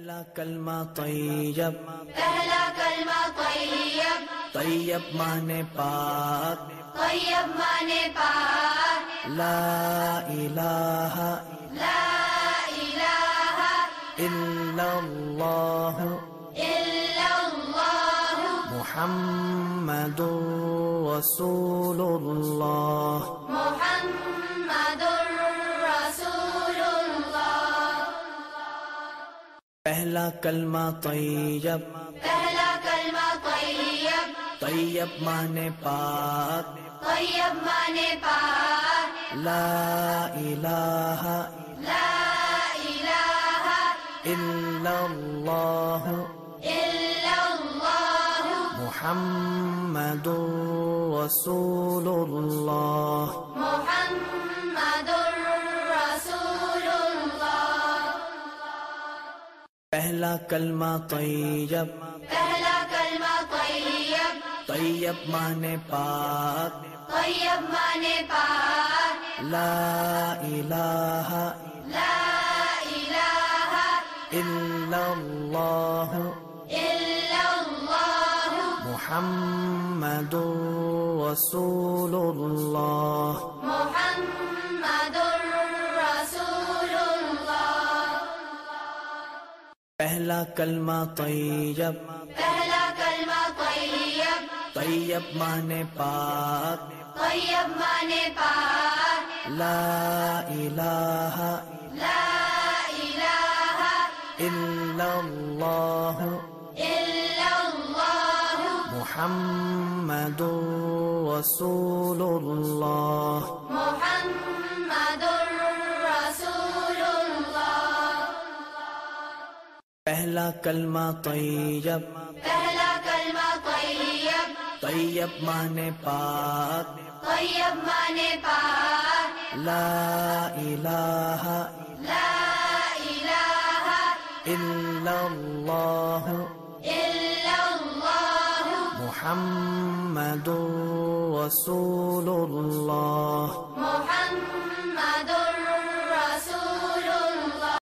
پہلا کلمہ طیب، پہلا کلمہ طیب، طیب مانے پاک، طیب مانے پاک، لا الہ لا الہ الا اللہ الا اللہ محمد رسول اللہ۔ محمد رسول اللہ۔ پہلا کلمہ طیب، پہلا کلمہ طیب، طیب مانے پاک، طیب مانے پاک، لا الہ لا الہ الا اللہ الا اللہ محمد رسول اللہ۔ محمد رسول اللہ۔ پہلا کلمہ طیب، پہلا کلمہ طیب، طیب مانے پاک، طیب مانے پاک، لا الہ لا الہ الا اللہ الا اللہ محمد رسول اللہ۔ محمد رسول اللہ۔ پہلا کلمہ طیب، پہلا کلمہ طیب، طیب مانے پاک، طیب مانے پاک، لا الہ لا الہ الا اللہ الا اللہ محمد رسول اللہ۔ محمد رسول اللہ۔ پہلا کلمہ طیب، پہلا کلمہ طیب، طیب مانے پاک، طیب مانے پاک، لا الہ لا الہ الا اللہ الا اللہ محمد رسول اللہ۔ محمد